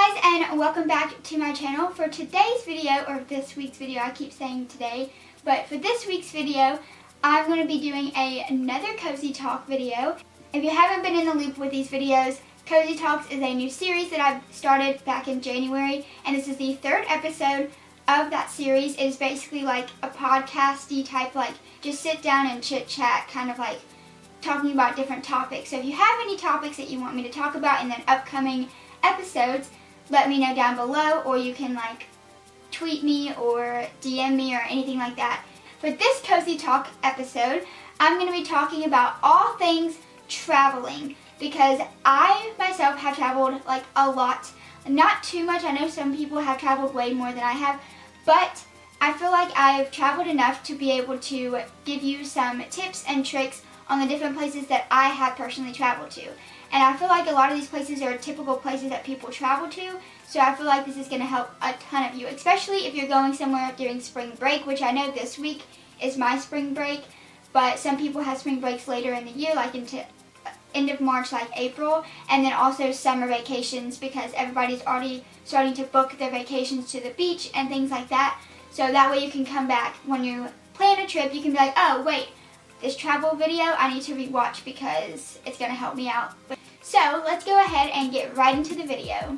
guys, and welcome back to my channel. For today's video, or this week's video, I keep saying today, but for this week's video, I'm going to be doing another Cozy Talk video. If you haven't been in the loop with these videos, Cozy Talks is a new series that I've started back in January, and this is the third episode of that series. It is basically like a podcasty type, like just sit down and chit chat, kind of like talking about different topics. So if you have any topics that you want me to talk about in the upcoming episodes, let me know down below, or you can like tweet me or DM me or anything like that. For this Cozy Talk episode, I'm going to be talking about all things traveling, because I myself have traveled like a lot. Not too much. I know some people have traveled way more than I have, but I feel like I've traveled enough to be able to give you some tips and tricks on the different places that I have personally traveled to. And I feel like a lot of these places are typical places that people travel to, so I feel like this is going to help a ton of you, especially if you're going somewhere during spring break, which I know this week is my spring break, but some people have spring breaks later in the year, like into end of March, like April, and then also summer vacations, because everybody's already starting to book their vacations to the beach and things like that. So that way you can come back when you plan a trip, you can be like, oh wait, this travel video I need to rewatch because it's going to help me out. So let's go ahead and get right into the video.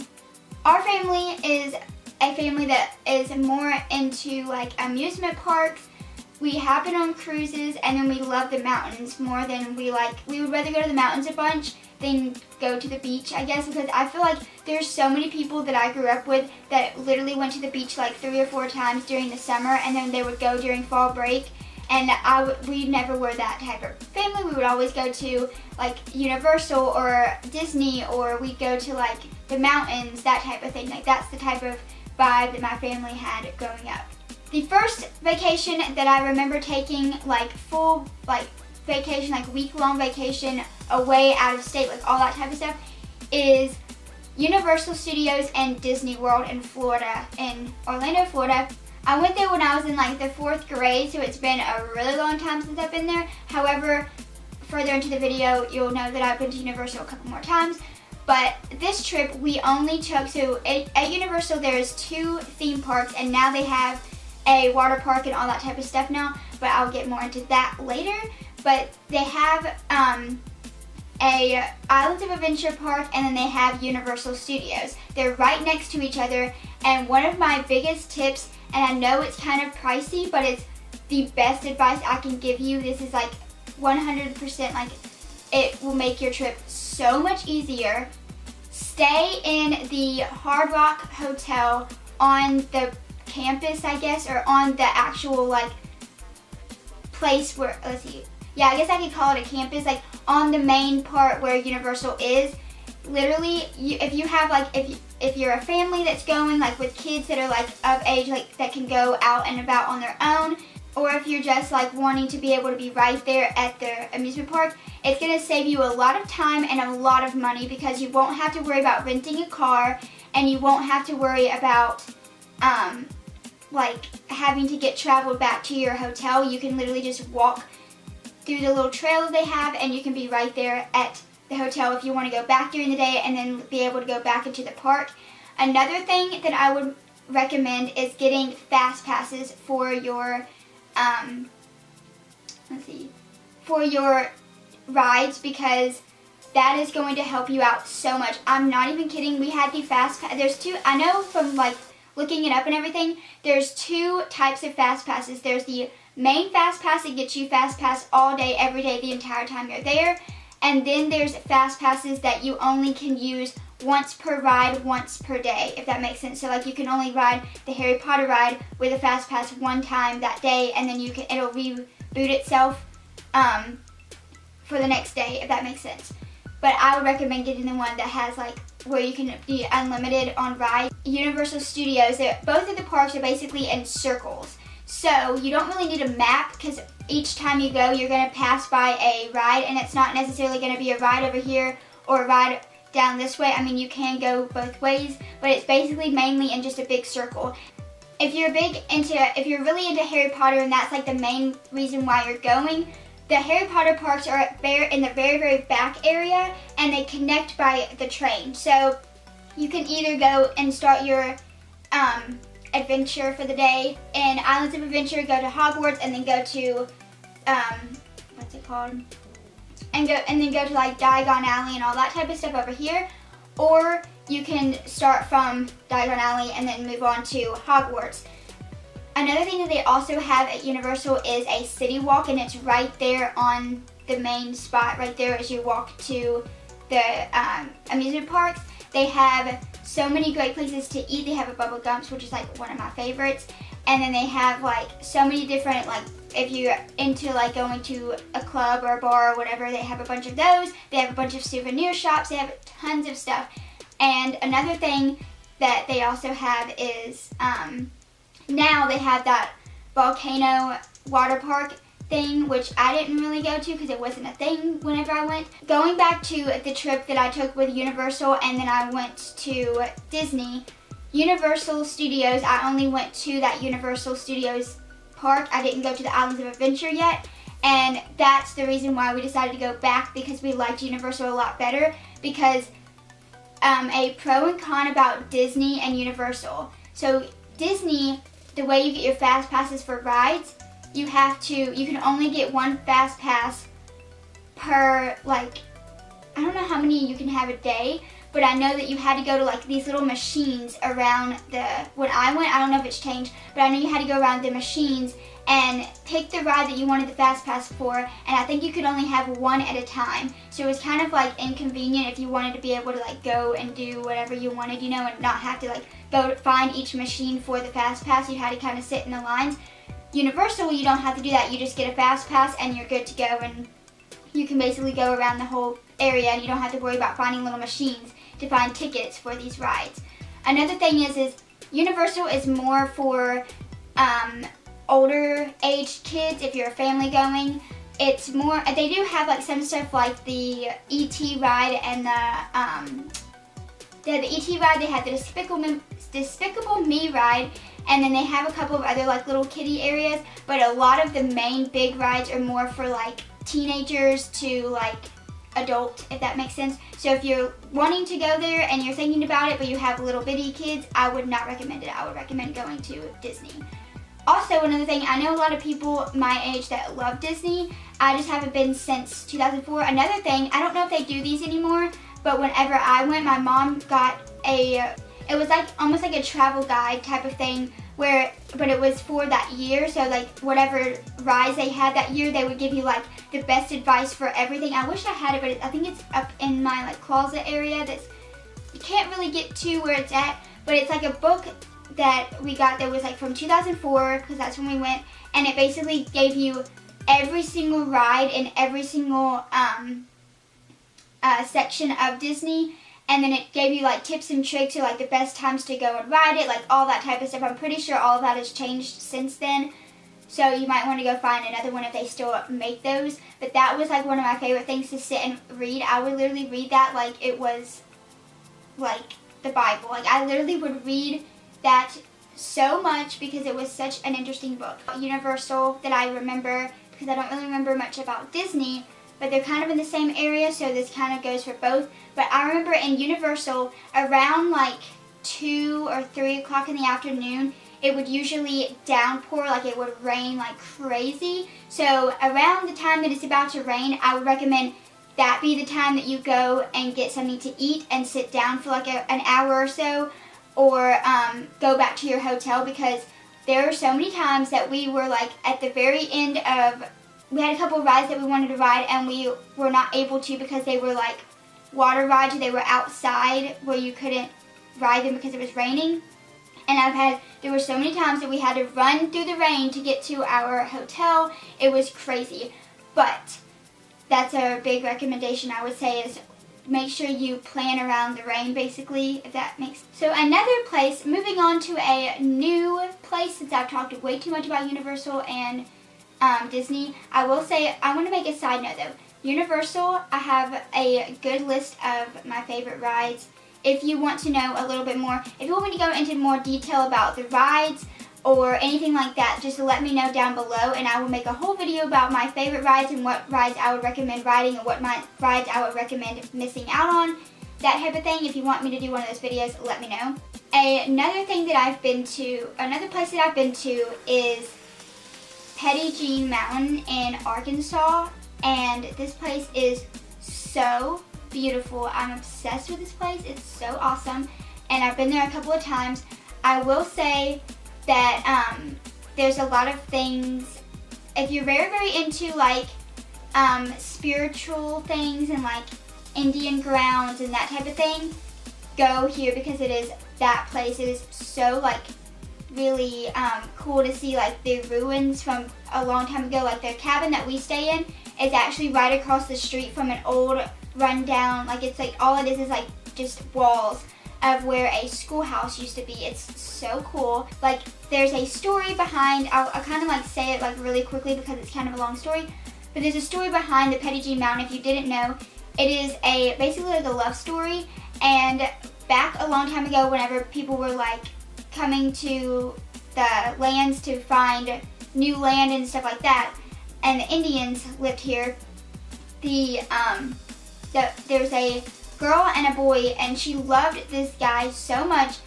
Our family is a family that is more into like amusement parks. We have been on cruises, and then we love the mountains more than we would rather go to the mountains a bunch than go to the beach, I guess, because I feel like there's so many people that I grew up with that literally went to the beach like 3 or 4 times during the summer, and then they would go during fall break. And we never were that type of family. We would always go to like Universal or Disney, or we'd go to like the mountains, that type of thing. Like that's the type of vibe that my family had growing up. The first vacation that I remember taking, like full like vacation, like week-long vacation away out of state, like all that type of stuff, is Universal Studios and Disney World in Florida, in Orlando, Florida. I went there when I was in like the 4th grade, so it's been a really long time since I've been there. However, further into the video, you'll know that I've been to Universal a couple more times. But this trip, we only took, so at Universal there's 2 theme parks, and now they have a water park and all that type of stuff now, but I'll get more into that later. But they have a Islands of Adventure park, and then they have Universal Studios. They're right next to each other, and one of my biggest tips, and I know it's kind of pricey, but it's the best advice I can give you. This is like 100%, like it will make your trip so much easier. Stay in the Hard Rock Hotel on the campus, I guess, or on the actual like place where, let's see, yeah, I guess I could call it a campus, like on the main part where Universal is. Literally, if you have like, if you're a family that's going like with kids that are like of age, like that can go out and about on their own, or if you're just like wanting to be able to be right there at the amusement park, it's going to save you a lot of time and a lot of money, because you won't have to worry about renting a car, and you won't have to worry about like having to get traveled back to your hotel. You can literally just walk through the little trail they have, and you can be right there at the hotel if you want to go back during the day and then be able to go back into the park. Another thing that I would recommend is getting fast passes for your for your rides, because that is going to help you out so much. I'm not even kidding. We had the fast pass. There's 2, I know from like looking it up and everything, there's 2 types of fast passes. There's the main fast pass that gets you fast pass all day, every day, the entire time you're there. And then there's fast passes that you only can use once per ride, once per day, if that makes sense. So like you can only ride the Harry Potter ride with a fast pass one time that day, and then it'll reboot itself for the next day, if that makes sense. But I would recommend getting the one that has like where you can be unlimited on rides. Universal Studios, both of the parks are basically in circles. So you don't really need a map, because each time you go, you're going to pass by a ride, and it's not necessarily going to be a ride over here or a ride down this way. I mean, you can go both ways, but it's basically mainly in just a big circle. If you're really into Harry Potter, and that's like the main reason why you're going, the Harry Potter parks are in the very, very back area, and they connect by the train. So you can either go and start your adventure for the day in Islands of Adventure, go to Hogwarts, and then go to what's it called? And then go to like Diagon Alley and all that type of stuff over here. Or you can start from Diagon Alley and then move on to Hogwarts. Another thing that they also have at Universal is a city walk, and it's right there on the main spot, right there as you walk to the amusement parks. They have so many great places to eat. They have a Bubba Gumps, which is like one of my favorites. And then they have like so many different, like if you're into like going to a club or a bar or whatever, they have a bunch of those. They have a bunch of souvenir shops. They have tons of stuff. And another thing that they also have is now they have that volcano water park thing, which I didn't really go to because it wasn't a thing whenever I went. Going back to the trip that I took with Universal and then I went to Disney, Universal Studios, I only went to that Universal Studios park. I didn't go to the Islands of Adventure yet, and that's the reason why we decided to go back, because we liked Universal a lot better. Because a pro and con about Disney and Universal. So Disney, the way you get your fast passes for rides, you can only get one fast pass per, like, I don't know how many you can have a day, but I know that you had to go to like these little machines around when I went, I don't know if it's changed, but I know you had to go around the machines and pick the ride that you wanted the fast pass for, and I think you could only have one at a time. So it was kind of like inconvenient if you wanted to be able to like go and do whatever you wanted, you know, and not have to like go find each machine for the fast pass. You had to kind of sit in the lines. Universal, you don't have to do that. You just get a fast pass and you're good to go, and you can basically go around the whole area and you don't have to worry about finding little machines to find tickets for these rides. Another thing is Universal is more for older aged kids. If you're a family going, it's more, they do have like some stuff like the E.T. ride and the E.T. ride. They have the Despicable Me ride, and then they have a couple of other like little kiddie areas, but a lot of the main big rides are more for like teenagers to like adult, if that makes sense. So if you're wanting to go there and you're thinking about it but you have little bitty kids, I would not recommend it. I would recommend going to Disney. Also, another thing, I know a lot of people my age that love Disney. I just haven't been since 2004. Another thing, I don't know if they do these anymore, but whenever I went, my mom got it was like almost like a travel guide type of thing, but it was for that year. So like whatever rides they had that year, they would give you like the best advice for everything. I wish I had it, but I think it's up in my like closet area that's, you can't really get to where it's at, but it's like a book that we got that was like from 2004, because that's when we went, and it basically gave you every single ride in every single section of Disney, and then it gave you like tips and tricks or like the best times to go and ride it, like all that type of stuff. I'm pretty sure all of that has changed since then, so you might want to go find another one if they still make those. But that was like one of my favorite things to sit and read. I would literally read that like it was like the Bible. Like I literally would read that so much because it was such an interesting book. Universal that I remember, because I don't really remember much about Disney, but they're kind of in the same area, so this kind of goes for both. But I remember in Universal, around like 2 or 3 o'clock in the afternoon, it would usually downpour, like it would rain like crazy. So around the time that it's about to rain, I would recommend that be the time that you go and get something to eat and sit down for like an hour or so, or go back to your hotel, because there are so many times that we were like at the very end of, we had a couple of rides that we wanted to ride and we were not able to because they were like water rides. They were outside where you couldn't ride them because it was raining. And there were so many times that we had to run through the rain to get to our hotel. It was crazy. But that's a big recommendation I would say, is make sure you plan around the rain, basically, if that makes sense. So another place, moving on to a new place, since I've talked way too much about Universal and Disney, I will say, I want to make a side note though. Universal, I have a good list of my favorite rides. If you want to know a little bit more, if you want me to go into more detail about the rides or anything like that, just let me know down below, and I will make a whole video about my favorite rides and what rides I would recommend riding and what rides I would recommend missing out on. that type of thing. If you want me to do one of those videos, let me know. Another thing that I've been to, another place that I've been to is Petit Jean Mountain in Arkansas, and this place is so beautiful. I'm obsessed with this place. It's so awesome, and I've been there a couple of times. I will say that there's a lot of things, if you're very, very into like spiritual things and like Indian grounds and that type of thing, go here because that place is so like really cool to see, like the ruins from a long time ago. Like the cabin that we stay in is actually right across the street from an old rundown, like it's like all it is like just walls of where a schoolhouse used to be. It's so cool. Like there's a story behind, I'll kind of like say it like really quickly because it's kind of a long story, but there's a story behind the Petit Jean Mountain. If you didn't know, it is basically like a love story, and back a long time ago whenever people were like coming to the lands to find new land and stuff like that, and the Indians lived here, there's a girl and a boy, and she loved this guy so much,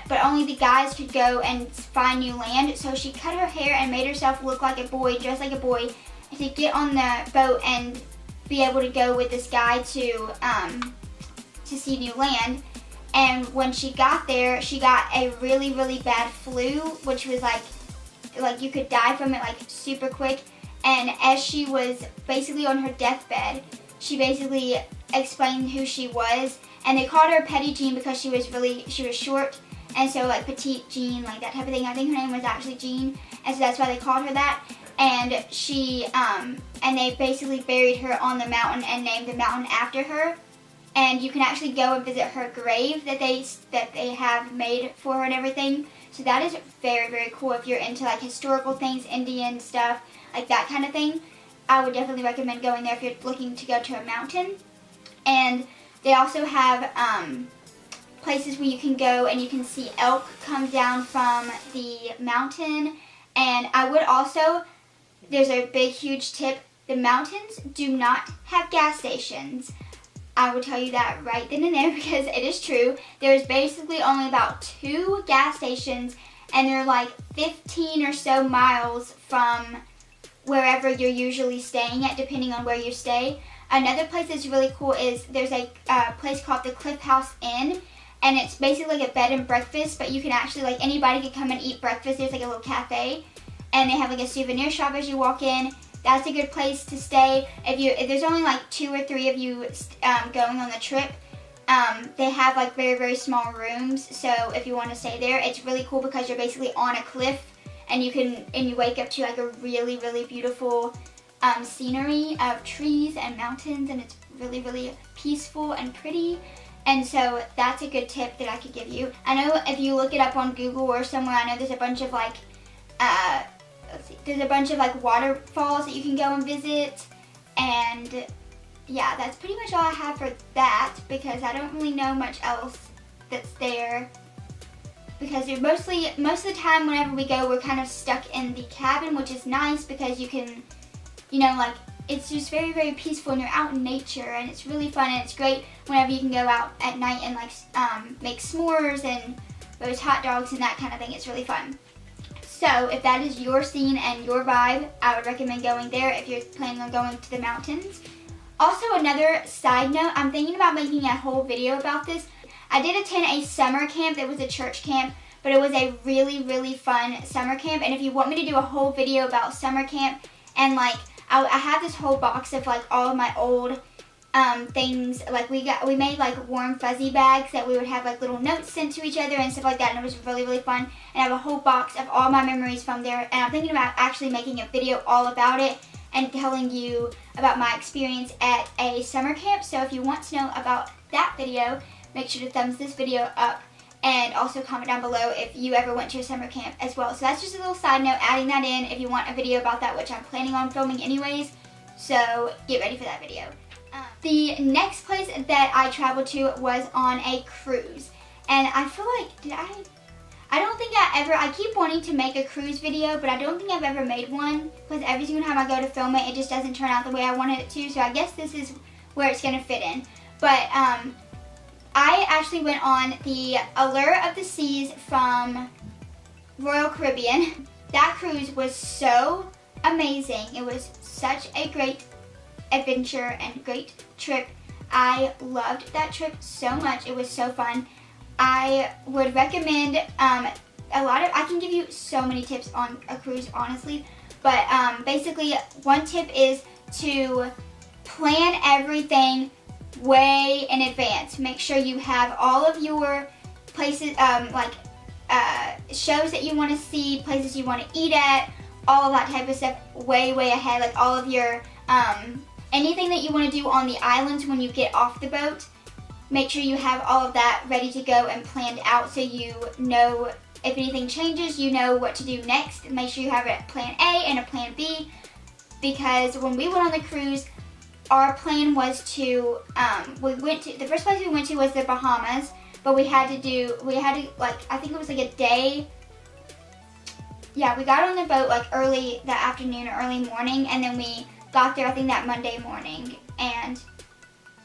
but only the guys could go and find new land, so she cut her hair and made herself look like a boy, dressed like a boy, to get on the boat and be able to go with this guy to see new land. And when she got there, she got a really, really bad flu, which was like you could die from it like super quick. And as she was basically on her deathbed, she basically explained who she was, and they called her Petit Jean because she was short, and so like Petite Jean, like that type of thing. I think her name was actually Jean, and so that's why they called her that. And she and they basically buried her on the mountain and named the mountain after her. And you can actually go and visit her grave that they have made for her and everything. So that is very, very cool if you're into like historical things, Indian stuff, like that kind of thing. I would definitely recommend going there if you're looking to go to a mountain. And they also have places where you can go and you can see elk come down from the mountain. And I would also, there's a big, huge tip, the mountains do not have gas stations. I will tell you that right then and there because it is true. There's basically only about 2 gas stations, and they're like 15 or so miles from wherever you're usually staying at, depending on where you stay. Another place that's really cool is there's a place called the Cliff House Inn, and it's basically like a bed and breakfast, but you can actually, like, anybody can come and eat breakfast. There's like a little cafe, and they have like a souvenir shop as you walk in. That's a good place to stay. If there's only like 2 or 3 of you going on the trip, they have like very, very small rooms. So if you want to stay there, it's really cool because you're basically on a cliff, and you wake up to like a really, really beautiful scenery of trees and mountains, and it's really, really peaceful and pretty. And so that's a good tip that I could give you. I know if you look it up on Google or somewhere, I know there's a bunch of like waterfalls that you can go and visit, and yeah, that's pretty much all I have for that because I don't really know much else that's there, because most of the time whenever we go, we're kind of stuck in the cabin, which is nice because you can, like, it's just very, very peaceful, and you're out in nature, and it's really fun, and it's great whenever you can go out at night and like make s'mores and roast hot dogs and that kind of thing. It's really fun. So if that is your scene and your vibe, I would recommend going there if you're planning on going to the mountains. Also, another side note, I'm thinking about making a whole video about this. I did attend a summer camp. It was a church camp, but it was a really, really fun summer camp. And if you want me to do a whole video about summer camp, and like, I have this whole box of like all of my old things. Like we made like warm fuzzy bags that we would have like little notes sent to each other and stuff like that, and it was really, really fun. And I have a whole box of all my memories from there, and I'm thinking about actually making a video all about it and telling you about my experience at a summer camp. So if you want to know about that video, make sure to thumbs this video up, and also comment down below if you ever went to a summer camp as well. So that's just a little side note, adding that in if you want a video about that, which I'm planning on filming anyways, so get ready for that video. The next place that I traveled to was on a cruise, and I feel like, I don't think I keep wanting to make a cruise video, but I don't think I've ever made one, because every single time I go to film it, it just doesn't turn out the way I wanted it to, so I guess this is where it's going to fit in. But I actually went on the Allure of the Seas from Royal Caribbean. That cruise was so amazing. It was such a great adventure and great trip. I loved that trip so much. It was so fun. I would recommend I can give you so many tips on a cruise, honestly, but basically one tip is to plan everything way in advance. Make sure you have all of your places, shows that you want to see, places you want to eat at, all of that type of stuff way ahead, like all of your anything that you want to do on the islands when you get off the boat. Make sure you have all of that ready to go and planned out so you know if anything changes, you know what to do next. Make sure you have a plan A and a plan B, because when we went on the cruise, our plan was to, the first place we went to was the Bahamas, but I think it was like a day. Yeah, we got on the boat like early that afternoon or early morning, and then we got there I think that Monday morning,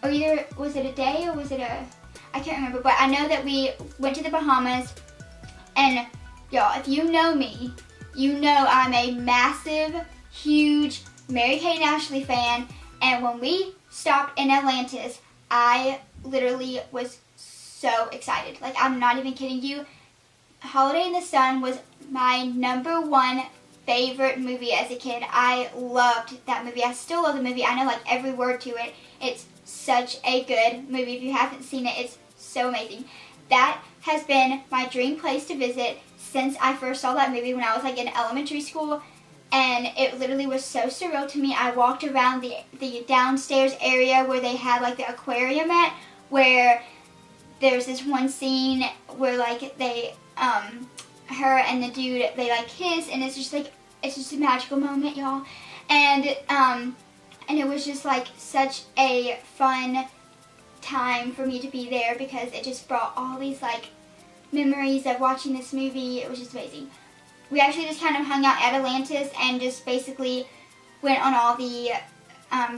or either was it a day or was it I can't remember, but I know that we went to the Bahamas, and y'all, if you know me, you know I'm a massive, huge Mary-Kate and Ashley fan, and when we stopped in Atlantis, I literally was so excited. Like, I'm not even kidding you. Holiday in the Sun was my #1 favorite movie as a kid. I loved that movie. I still love the movie. I know like every word to it. It's such a good movie. If you haven't seen it, it's so amazing. That has been my dream place to visit since I first saw that movie when I was like in elementary school, and it literally was so surreal to me. I walked around the downstairs area where they had like the aquarium at, where there's this one scene where like they her and the dude, they like kiss, and it's just a magical moment, y'all. And it was just like such a fun time for me to be there, because it just brought all these like memories of watching this movie. It was just amazing. We actually just kind of hung out at Atlantis and just basically went on all the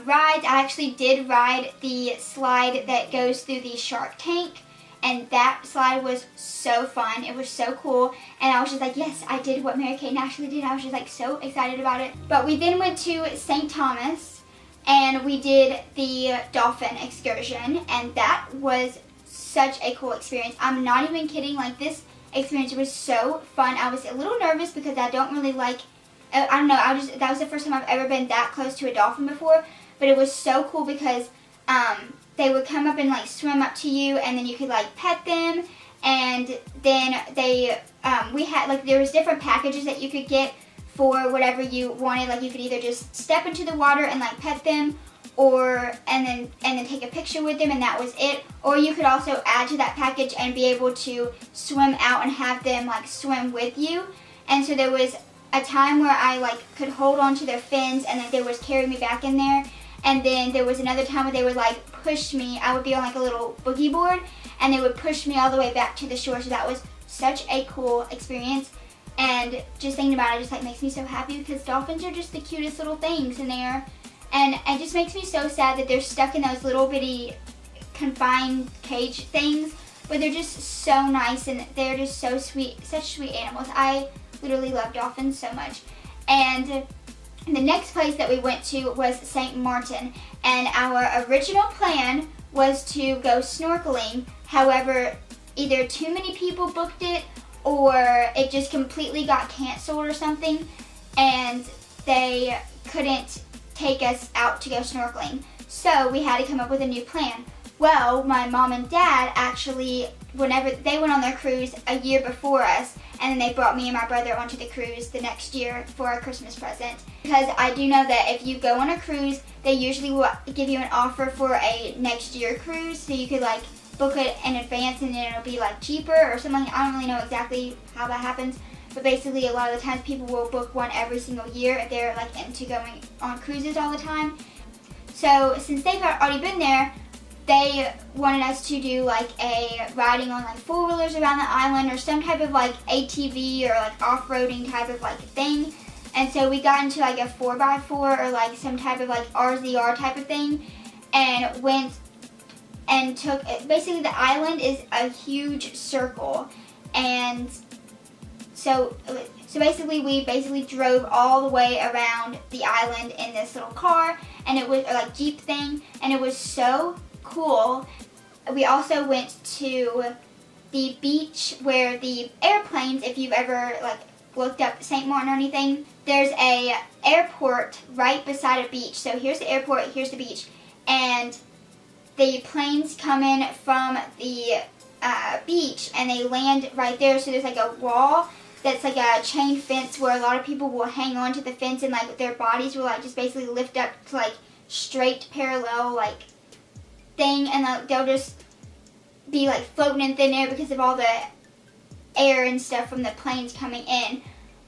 rides. I actually did ride the slide that goes through the shark tank, and that slide was so fun. It was so cool, and I was just like, yes, I did what Mary-Kate and Ashley did. I was just like so excited about it. But we then went to St. Thomas, and we did the dolphin excursion, and that was such a cool experience. I'm not even kidding. Like, this experience was so fun. I was a little nervous because I don't really like, I don't know, that was the first time I've ever been that close to a dolphin before, but it was so cool because they would come up and like swim up to you, and then you could like pet them, and then we had like, there was different packages that you could get for whatever you wanted. Like, you could either just step into the water and like pet them, or and then take a picture with them, and that was it. Or you could also add to that package and be able to swim out and have them like swim with you. And so there was a time where I like could hold on to their fins, and then they would carry me back in there. And then there was another time where they would like push me. I would be on like a little boogie board, and they would push me all the way back to the shore. So that was such a cool experience. And just thinking about it just like makes me so happy, because dolphins are just the cutest little things in there. And it just makes me so sad that they're stuck in those little bitty confined cage things, but they're just so nice, and they're just so sweet, such sweet animals. I literally love dolphins so much. And the next place that we went to was St. Martin, and our original plan was to go snorkeling. However, either too many people booked it, or it just completely got canceled or something, and they couldn't take us out to go snorkeling. So we had to come up with a new plan. Well, my mom and dad actually, whenever they went on their cruise a year before us, and then they brought me and my brother onto the cruise the next year for our Christmas present. Because I do know that if you go on a cruise, they usually will give you an offer for a next year cruise, so you could like book it in advance, and then it'll be like cheaper or something. I don't really know exactly how that happens. But basically, a lot of the times people will book one every single year if they're like into going on cruises all the time. So since they've already been there, they wanted us to do like a riding on like four-wheelers around the island, or some type of like ATV or like off-roading type of like thing. And so we got into like a 4x4 or like some type of like RZR type of thing, and went and took, basically the island is a huge circle, and so basically we drove all the way around the island in this little car, and it was like Jeep thing, and it was so cool. We also went to the beach where the airplanes, if you've ever like looked up St. Martin or anything, there's a airport right beside a beach. So here's the airport, here's the beach, and the planes come in from the beach and they land right there. So there's like a wall that's like a chain fence where a lot of people will hang on to the fence, and like their bodies will like just basically lift up to like straight parallel like thing, and like they'll just be like floating in thin air because of all the air and stuff from the planes coming in.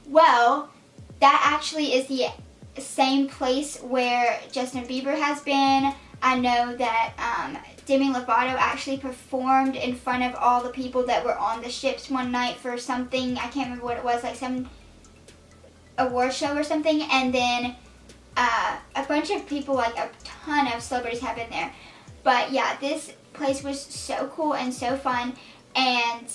Well, that actually is the same place where Justin Bieber has been. I know that Demi Lovato actually performed in front of all the people that were on the ships one night for something. I can't remember what it was, like some award show or something. And then a bunch of people, like a ton of celebrities have been there. But yeah, this place was so cool and so fun, and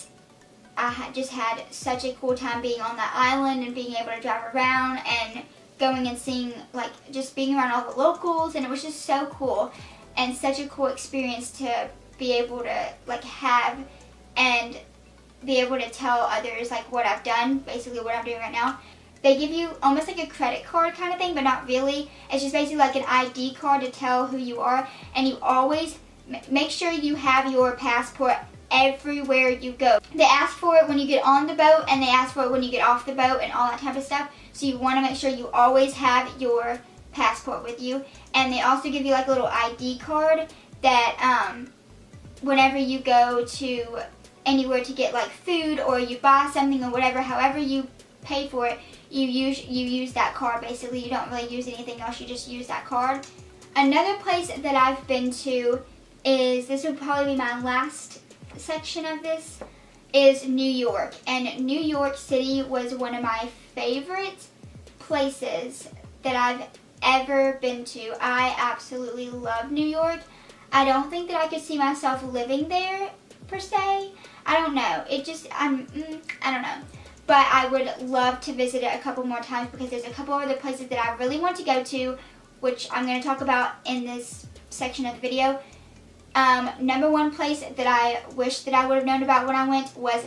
I just had such a cool time being on that island and being able to drive around and going and seeing, like, just being around all the locals, and it was just so cool and such a cool experience to be able to like have and be able to tell others like what I've done, basically what I'm doing right now. They give you almost like a credit card kind of thing, but not really. It's just basically like an ID card to tell who you are, and you always make sure you have your passport everywhere you go. They ask for it when you get on the boat, and they ask for it when you get off the boat and all that type of stuff. So you want to make sure you always have your passport with you. And they also give you like a little ID card that whenever you go to anywhere to get like food or you buy something or whatever, however you pay for it, you use that card. Basically, you don't really use anything else, you just use that card. Another place that I've been to is, this would probably be my last section of this, is New York. And New York City was one of my favorite places that I've ever been to. I absolutely love New York. I don't think that I could see myself living there per se. I don't know. It just, I don't know. But I would love to visit it a couple more times because there's a couple other places that I really want to go to, which I'm going to talk about in this section of the video. Number one place that I wish that I would have known about when I went was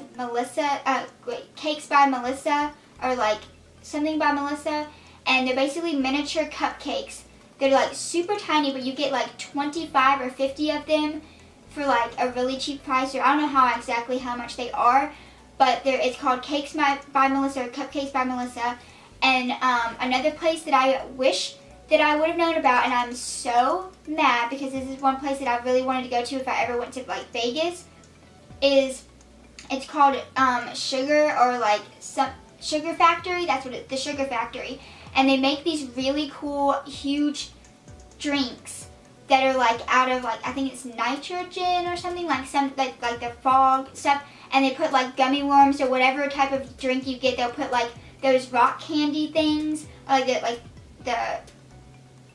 Cakes by Melissa, or like something by Melissa, and they're basically miniature cupcakes. They're like super tiny, but you get like 25 or 50 of them for like a really cheap price, or I don't know exactly how much they are, but it's called Cakes by Melissa, or Cupcakes by Melissa. And another place that I wish that I would have known about, and I'm so mad because this is one place that I really wanted to go to if I ever went to like Vegas, it's called Sugar, or like some Sugar Factory. That's what the Sugar Factory. And they make these really cool, huge drinks that are like out of like, I think it's nitrogen or something, like some like the fog stuff. And they put like gummy worms or whatever type of drink you get. They'll put like those rock candy things, or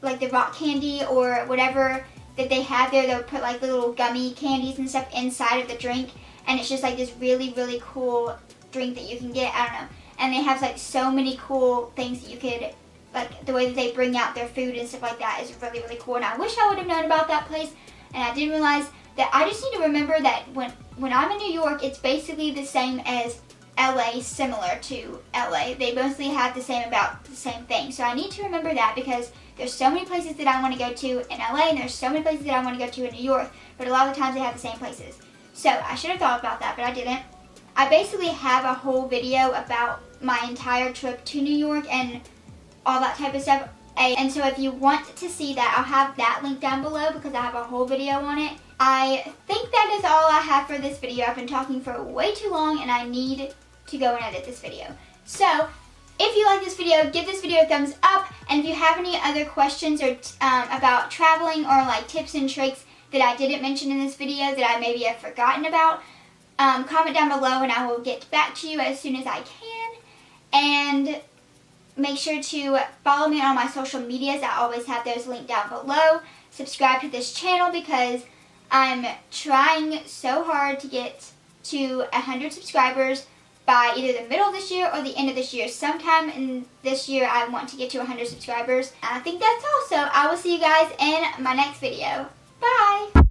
like the rock candy or whatever that they have there. They'll put like the little gummy candies and stuff inside of the drink, and it's just like this really, really cool drink that you can get. I don't know. And they have like so many cool things that you could, like the way that they bring out their food and stuff like that is really, really cool. And I wish I would have known about that place, and I didn't realize that. I just need to remember that when I'm in New York, it's basically the same as LA, similar to LA. They mostly have about the same thing. So I need to remember that because there's so many places that I want to go to in LA, and there's so many places that I want to go to in New York, but a lot of the times they have the same places. So I should have thought about that, but I didn't. I basically have a whole video about my entire trip to New York and all that type of stuff. And so if you want to see that, I'll have that link down below because I have a whole video on it. I think that is all I have for this video. I've been talking for way too long, and I need to go and edit this video. So if you like this video, give this video a thumbs up. And if you have any other questions or about traveling, or like tips and tricks that I didn't mention in this video that I maybe have forgotten about, comment down below and I will get back to you as soon as I can. And make sure to follow me on my social medias. I always have those linked down below. Subscribe to this channel because I'm trying so hard to get to 100 subscribers by either the middle of this year or the end of this year. Sometime in this year I want to get to 100 subscribers. And I think that's all. So I will see you guys in my next video. Bye!